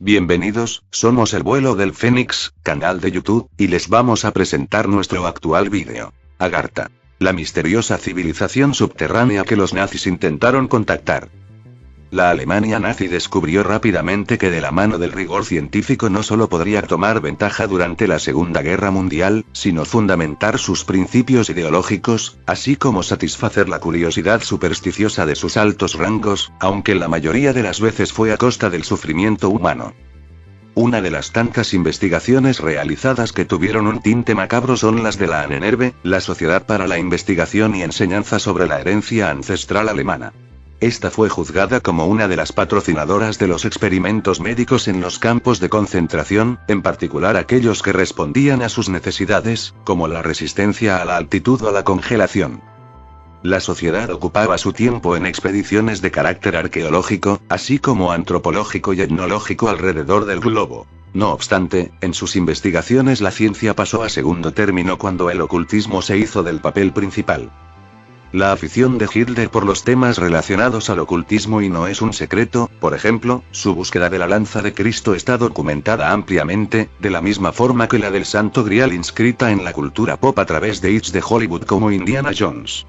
Bienvenidos, somos El Vuelo del Fénix, canal de YouTube, y les vamos a presentar nuestro actual vídeo. Agartha. La misteriosa civilización subterránea que los nazis intentaron contactar. La Alemania nazi descubrió rápidamente que de la mano del rigor científico no solo podría tomar ventaja durante la Segunda Guerra Mundial, sino fundamentar sus principios ideológicos, así como satisfacer la curiosidad supersticiosa de sus altos rangos, aunque la mayoría de las veces fue a costa del sufrimiento humano. Una de las tantas investigaciones realizadas que tuvieron un tinte macabro son las de la Ahnenerbe, la Sociedad para la Investigación y Enseñanza sobre la Herencia Ancestral Alemana. Esta fue juzgada como una de las patrocinadoras de los experimentos médicos en los campos de concentración, en particular aquellos que respondían a sus necesidades, como la resistencia a la altitud o la congelación. La sociedad ocupaba su tiempo en expediciones de carácter arqueológico, así como antropológico y etnológico alrededor del globo. No obstante, en sus investigaciones la ciencia pasó a segundo término cuando el ocultismo se hizo del papel principal. La afición de Hitler por los temas relacionados al ocultismo y no es un secreto, por ejemplo, su búsqueda de la lanza de Cristo está documentada ampliamente, de la misma forma que la del Santo Grial inscrita en la cultura pop a través de hits de Hollywood como Indiana Jones.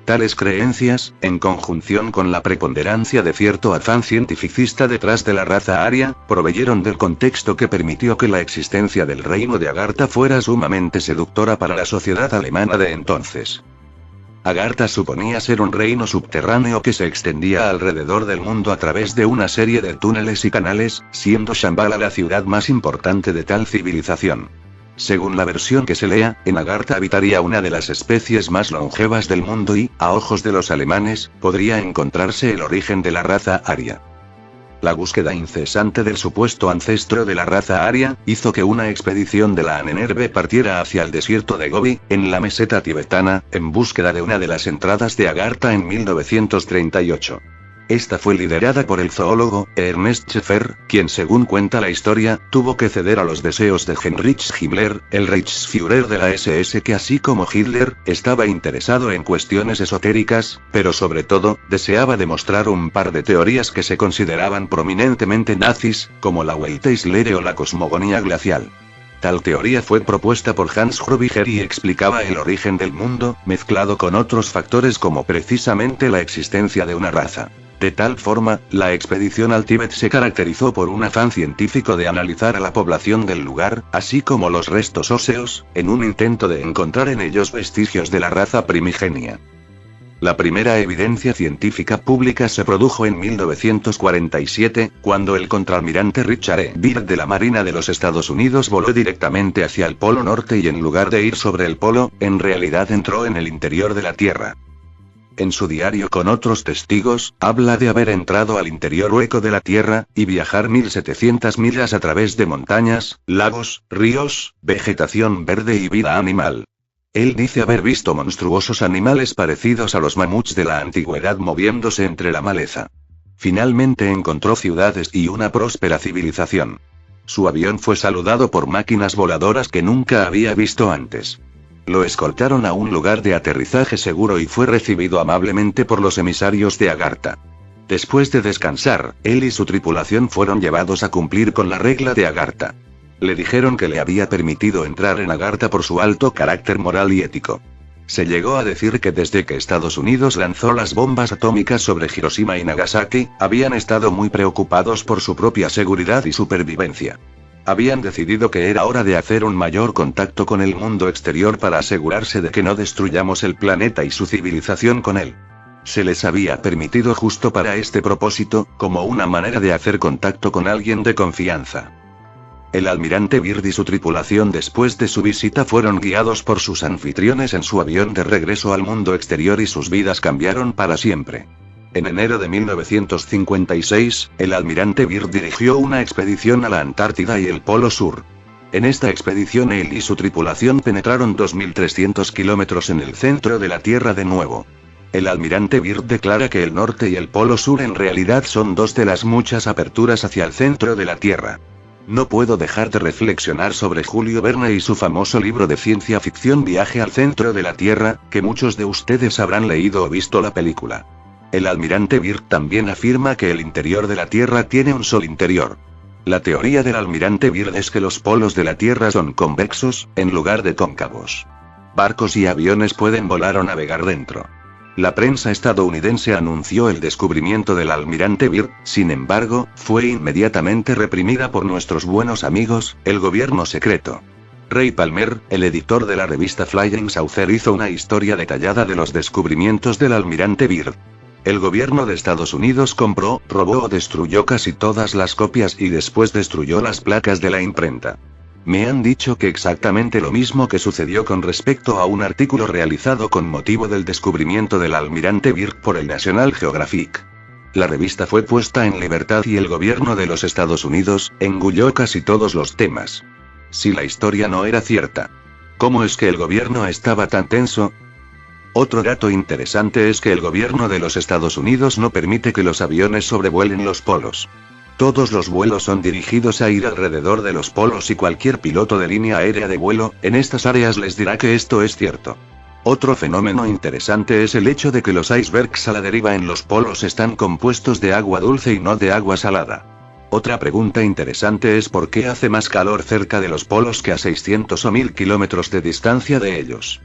Tales creencias, en conjunción con la preponderancia de cierto afán cientificista detrás de la raza aria, proveyeron del contexto que permitió que la existencia del reino de Agartha fuera sumamente seductora para la sociedad alemana de entonces. Agartha suponía ser un reino subterráneo que se extendía alrededor del mundo a través de una serie de túneles y canales, siendo Shambhala la ciudad más importante de tal civilización. Según la versión que se lea, en Agartha habitaría una de las especies más longevas del mundo y, a ojos de los alemanes, podría encontrarse el origen de la raza aria. La búsqueda incesante del supuesto ancestro de la raza aria, hizo que una expedición de la Ahnenerbe partiera hacia el desierto de Gobi, en la meseta tibetana, en búsqueda de una de las entradas de Agartha en 1938. Esta fue liderada por el zoólogo, Ernest Scheffer, quien según cuenta la historia, tuvo que ceder a los deseos de Heinrich Himmler, el Reichsführer de la SS que así como Hitler, estaba interesado en cuestiones esotéricas, pero sobre todo, deseaba demostrar un par de teorías que se consideraban prominentemente nazis, como la Weltanlehre o la cosmogonía glacial. Tal teoría fue propuesta por Hans Hörbiger y explicaba el origen del mundo, mezclado con otros factores como precisamente la existencia de una raza. De tal forma, la expedición al Tíbet se caracterizó por un afán científico de analizar a la población del lugar, así como los restos óseos, en un intento de encontrar en ellos vestigios de la raza primigenia. La primera evidencia científica pública se produjo en 1947, cuando el contraalmirante Richard E. Byrd de la Marina de los Estados Unidos voló directamente hacia el Polo Norte y en lugar de ir sobre el polo, en realidad entró en el interior de la Tierra. En su diario con otros testigos, habla de haber entrado al interior hueco de la Tierra, y viajar 1700 millas a través de montañas, lagos, ríos, vegetación verde y vida animal. Él dice haber visto monstruosos animales parecidos a los mamuts de la antigüedad moviéndose entre la maleza. Finalmente encontró ciudades y una próspera civilización. Su avión fue saludado por máquinas voladoras que nunca había visto antes. Lo escoltaron a un lugar de aterrizaje seguro y fue recibido amablemente por los emisarios de Agartha. Después de descansar, él y su tripulación fueron llevados a cumplir con la regla de Agartha. Le dijeron que le había permitido entrar en Agartha por su alto carácter moral y ético. Se llegó a decir que desde que Estados Unidos lanzó las bombas atómicas sobre Hiroshima y Nagasaki, habían estado muy preocupados por su propia seguridad y supervivencia. Habían decidido que era hora de hacer un mayor contacto con el mundo exterior para asegurarse de que no destruyamos el planeta y su civilización con él. Se les había permitido justo para este propósito, como una manera de hacer contacto con alguien de confianza. El almirante Byrd y su tripulación después de su visita fueron guiados por sus anfitriones en su avión de regreso al mundo exterior y sus vidas cambiaron para siempre. En enero de 1956, el almirante Byrd dirigió una expedición a la Antártida y el Polo Sur. En esta expedición él y su tripulación penetraron 2.300 kilómetros en el centro de la Tierra de nuevo. El almirante Byrd declara que el norte y el Polo Sur en realidad son dos de las muchas aperturas hacia el centro de la Tierra. No puedo dejar de reflexionar sobre Julio Verne y su famoso libro de ciencia ficción Viaje al centro de la Tierra, que muchos de ustedes habrán leído o visto la película. El almirante Byrd también afirma que el interior de la Tierra tiene un sol interior. La teoría del almirante Byrd es que los polos de la Tierra son convexos, en lugar de cóncavos. Barcos y aviones pueden volar o navegar dentro. La prensa estadounidense anunció el descubrimiento del almirante Byrd, sin embargo, fue inmediatamente reprimida por nuestros buenos amigos, el gobierno secreto. Ray Palmer, el editor de la revista Flying Saucer, hizo una historia detallada de los descubrimientos del almirante Byrd. El gobierno de Estados Unidos compró, robó o destruyó casi todas las copias y después destruyó las placas de la imprenta. Me han dicho que exactamente lo mismo que sucedió con respecto a un artículo realizado con motivo del descubrimiento del almirante Byrd por el National Geographic. La revista fue puesta en libertad y el gobierno de los Estados Unidos engulló casi todos los temas. Si la historia no era cierta, ¿cómo es que el gobierno estaba tan tenso? Otro dato interesante es que el gobierno de los Estados Unidos no permite que los aviones sobrevuelen los polos. Todos los vuelos son dirigidos a ir alrededor de los polos y cualquier piloto de línea aérea de vuelo en estas áreas les dirá que esto es cierto. Otro fenómeno interesante es el hecho de que los icebergs a la deriva en los polos están compuestos de agua dulce y no de agua salada. Otra pregunta interesante es por qué hace más calor cerca de los polos que a 600 o 1000 kilómetros de distancia de ellos.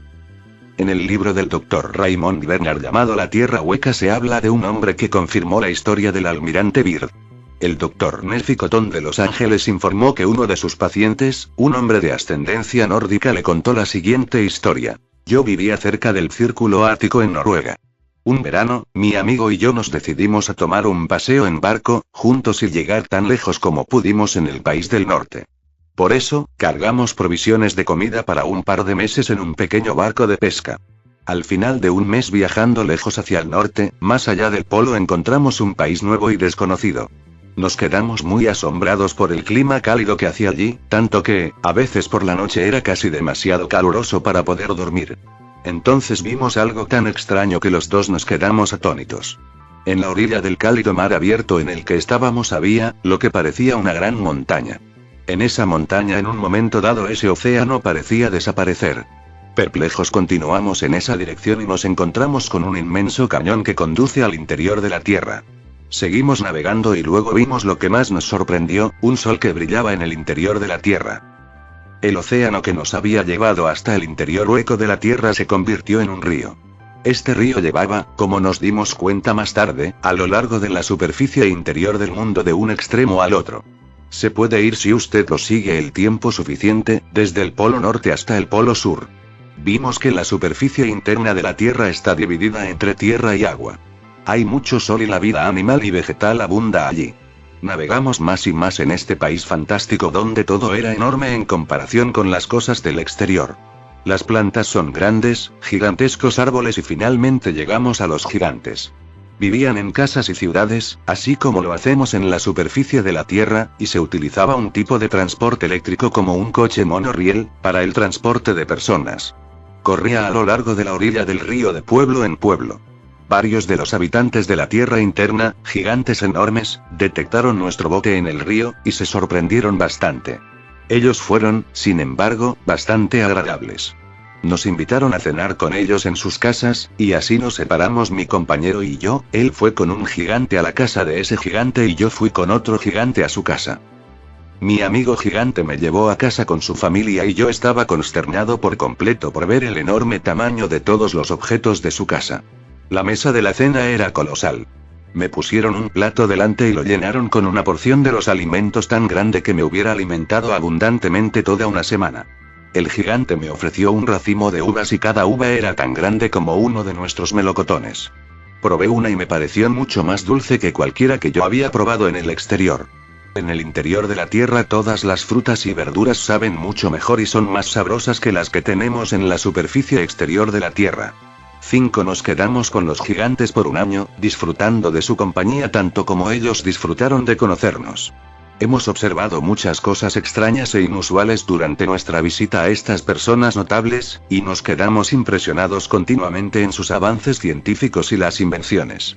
En el libro del Dr. Raymond Bernard llamado La Tierra Hueca se habla de un hombre que confirmó la historia del almirante Byrd. El Dr. Nelfi Cotton de Los Ángeles informó que uno de sus pacientes, un hombre de ascendencia nórdica, le contó la siguiente historia. Yo vivía cerca del Círculo Ártico en Noruega. Un verano, mi amigo y yo nos decidimos a tomar un paseo en barco, juntos y llegar tan lejos como pudimos en el país del norte. Por eso, cargamos provisiones de comida para un par de meses en un pequeño barco de pesca. Al final de un mes viajando lejos hacia el norte, más allá del polo, encontramos un país nuevo y desconocido. Nos quedamos muy asombrados por el clima cálido que hacía allí, tanto que, a veces por la noche era casi demasiado caluroso para poder dormir. Entonces vimos algo tan extraño que los dos nos quedamos atónitos. En la orilla del cálido mar abierto en el que estábamos había, lo que parecía una gran montaña. En esa montaña en un momento dado ese océano parecía desaparecer. Perplejos continuamos en esa dirección y nos encontramos con un inmenso cañón que conduce al interior de la Tierra. Seguimos navegando y luego vimos lo que más nos sorprendió, un sol que brillaba en el interior de la Tierra. El océano que nos había llevado hasta el interior hueco de la Tierra se convirtió en un río. Este río llevaba, como nos dimos cuenta más tarde, a lo largo de la superficie interior del mundo de un extremo al otro. Se puede ir si usted lo sigue el tiempo suficiente, desde el polo norte hasta el polo sur. Vimos que la superficie interna de la Tierra está dividida entre tierra y agua. Hay mucho sol y la vida animal y vegetal abunda allí. Navegamos más y más en este país fantástico donde todo era enorme en comparación con las cosas del exterior. Las plantas son grandes, gigantescos árboles y finalmente llegamos a los gigantes. Vivían en casas y ciudades, así como lo hacemos en la superficie de la Tierra, y se utilizaba un tipo de transporte eléctrico como un coche monorriel, para el transporte de personas. Corría a lo largo de la orilla del río de pueblo en pueblo. Varios de los habitantes de la Tierra interna, gigantes enormes, detectaron nuestro bote en el río, y se sorprendieron bastante. Ellos fueron, sin embargo, bastante agradables. Nos invitaron a cenar con ellos en sus casas, y así nos separamos mi compañero y yo. Él fue con un gigante a la casa de ese gigante y yo fui con otro gigante a su casa. Mi amigo gigante me llevó a casa con su familia y yo estaba consternado por completo por ver el enorme tamaño de todos los objetos de su casa. La mesa de la cena era colosal. Me pusieron un plato delante y lo llenaron con una porción de los alimentos tan grande que me hubiera alimentado abundantemente toda una semana. El gigante me ofreció un racimo de uvas y cada uva era tan grande como uno de nuestros melocotones. Probé una y me pareció mucho más dulce que cualquiera que yo había probado en el exterior. En el interior de la Tierra todas las frutas y verduras saben mucho mejor y son más sabrosas que las que tenemos en la superficie exterior de la Tierra. 5 Nos quedamos con los gigantes por un año, disfrutando de su compañía tanto como ellos disfrutaron de conocernos. Hemos observado muchas cosas extrañas e inusuales durante nuestra visita a estas personas notables, y nos quedamos impresionados continuamente en sus avances científicos y las invenciones.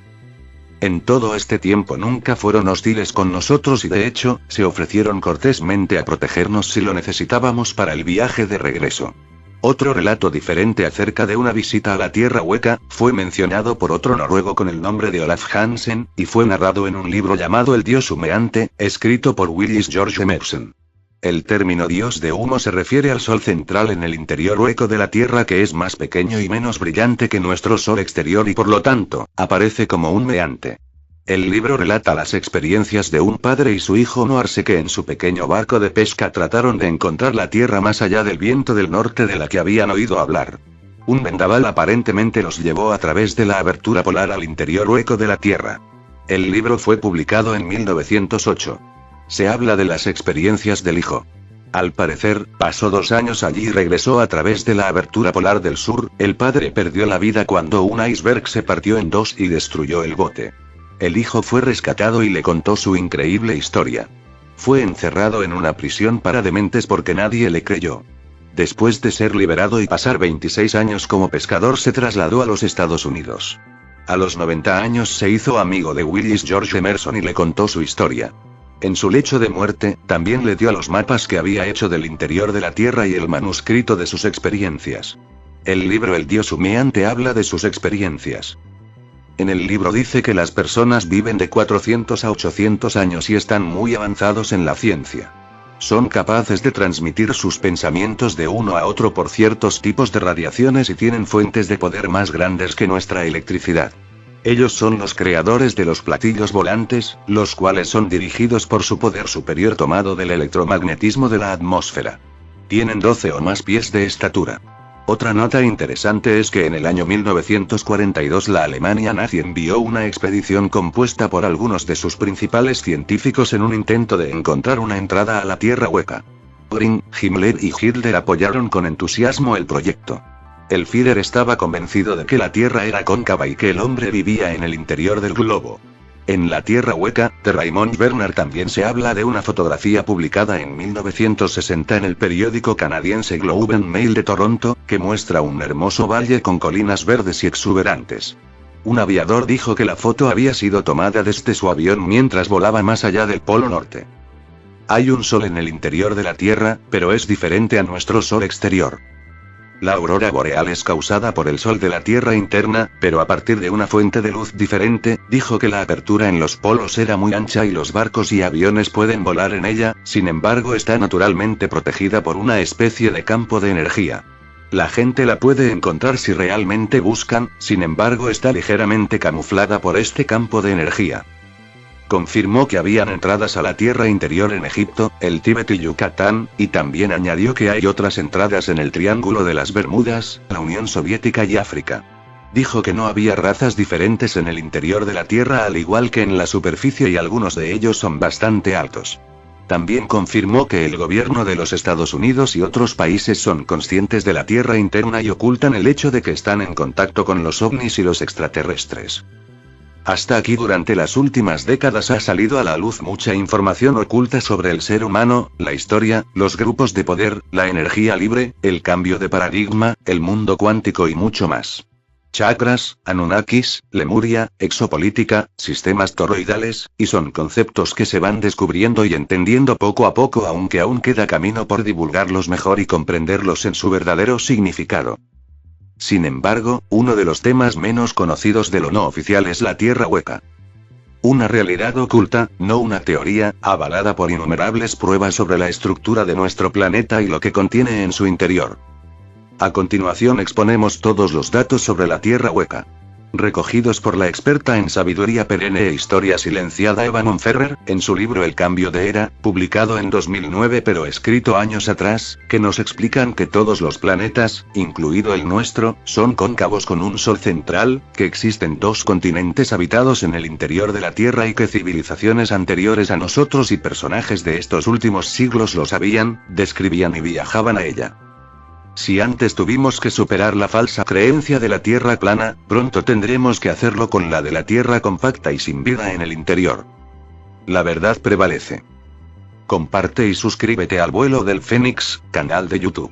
En todo este tiempo nunca fueron hostiles con nosotros y de hecho, se ofrecieron cortésmente a protegernos si lo necesitábamos para el viaje de regreso. Otro relato diferente acerca de una visita a la Tierra Hueca, fue mencionado por otro noruego con el nombre de Olaf Hansen, y fue narrado en un libro llamado El Dios Humeante, escrito por Willis George Emerson. El término dios de humo se refiere al sol central en el interior hueco de la Tierra, que es más pequeño y menos brillante que nuestro sol exterior y por lo tanto, aparece como un meante. El libro relata las experiencias de un padre y su hijo Noarse que en su pequeño barco de pesca trataron de encontrar la Tierra más allá del viento del norte de la que habían oído hablar. Un vendaval aparentemente los llevó a través de la abertura polar al interior hueco de la Tierra. El libro fue publicado en 1908. Se habla de las experiencias del hijo. Al parecer, pasó 2 años allí y regresó a través de la abertura polar del sur. El padre perdió la vida cuando un iceberg se partió en 2 y destruyó el bote. El hijo fue rescatado y le contó su increíble historia. Fue encerrado en una prisión para dementes porque nadie le creyó. Después de ser liberado y pasar 26 años como pescador, se trasladó a los Estados Unidos. A los 90 años se hizo amigo de Willis George Emerson y le contó su historia. En su lecho de muerte, también le dio los mapas que había hecho del interior de la Tierra y el manuscrito de sus experiencias. El libro El Dios Humeante habla de sus experiencias. En el libro dice que las personas viven de 400 a 800 años y están muy avanzados en la ciencia. Son capaces de transmitir sus pensamientos de uno a otro por ciertos tipos de radiaciones y tienen fuentes de poder más grandes que nuestra electricidad. Ellos son los creadores de los platillos volantes, los cuales son dirigidos por su poder superior tomado del electromagnetismo de la atmósfera. Tienen 12 o más pies de estatura. Otra nota interesante es que en el año 1942 la Alemania nazi envió una expedición compuesta por algunos de sus principales científicos en un intento de encontrar una entrada a la Tierra Hueca. Göring, Himmler y Hitler apoyaron con entusiasmo el proyecto. El Führer estaba convencido de que la Tierra era cóncava y que el hombre vivía en el interior del globo. En la Tierra Hueca, de Raymond Bernard también se habla de una fotografía publicada en 1960 en el periódico canadiense Globe and Mail de Toronto, que muestra un hermoso valle con colinas verdes y exuberantes. Un aviador dijo que la foto había sido tomada desde su avión mientras volaba más allá del Polo Norte. Hay un sol en el interior de la Tierra, pero es diferente a nuestro sol exterior. La aurora boreal es causada por el sol de la Tierra interna, pero a partir de una fuente de luz diferente. Dijo que la apertura en los polos era muy ancha y los barcos y aviones pueden volar en ella, sin embargo está naturalmente protegida por una especie de campo de energía. La gente la puede encontrar si realmente buscan, sin embargo está ligeramente camuflada por este campo de energía. Confirmó que habían entradas a la Tierra interior en Egipto, el Tíbet y Yucatán, y también añadió que hay otras entradas en el Triángulo de las Bermudas, la Unión Soviética y África. Dijo que no había razas diferentes en el interior de la Tierra al igual que en la superficie y algunos de ellos son bastante altos. También confirmó que el gobierno de los Estados Unidos y otros países son conscientes de la Tierra interna y ocultan el hecho de que están en contacto con los ovnis y los extraterrestres. Hasta aquí durante las últimas décadas ha salido a la luz mucha información oculta sobre el ser humano, la historia, los grupos de poder, la energía libre, el cambio de paradigma, el mundo cuántico y mucho más. Chakras, Anunnakis, Lemuria, exopolítica, sistemas toroidales, y son conceptos que se van descubriendo y entendiendo poco a poco, aunque aún queda camino por divulgarlos mejor y comprenderlos en su verdadero significado. Sin embargo, uno de los temas menos conocidos de lo no oficial es la Tierra Hueca. Una realidad oculta, no una teoría, avalada por innumerables pruebas sobre la estructura de nuestro planeta y lo que contiene en su interior. A continuación exponemos todos los datos sobre la Tierra Hueca. Recogidos por la experta en sabiduría perenne e historia silenciada Eva Monferrer, en su libro El Cambio de Era, publicado en 2009 pero escrito años atrás, que nos explican que todos los planetas, incluido el nuestro, son cóncavos con un sol central, que existen 2 continentes habitados en el interior de la Tierra y que civilizaciones anteriores a nosotros y personajes de estos últimos siglos lo sabían, describían y viajaban a ella. Si antes tuvimos que superar la falsa creencia de la Tierra plana, pronto tendremos que hacerlo con la de la Tierra compacta y sin vida en el interior. La verdad prevalece. Comparte y suscríbete al Vuelo del Fénix, canal de YouTube.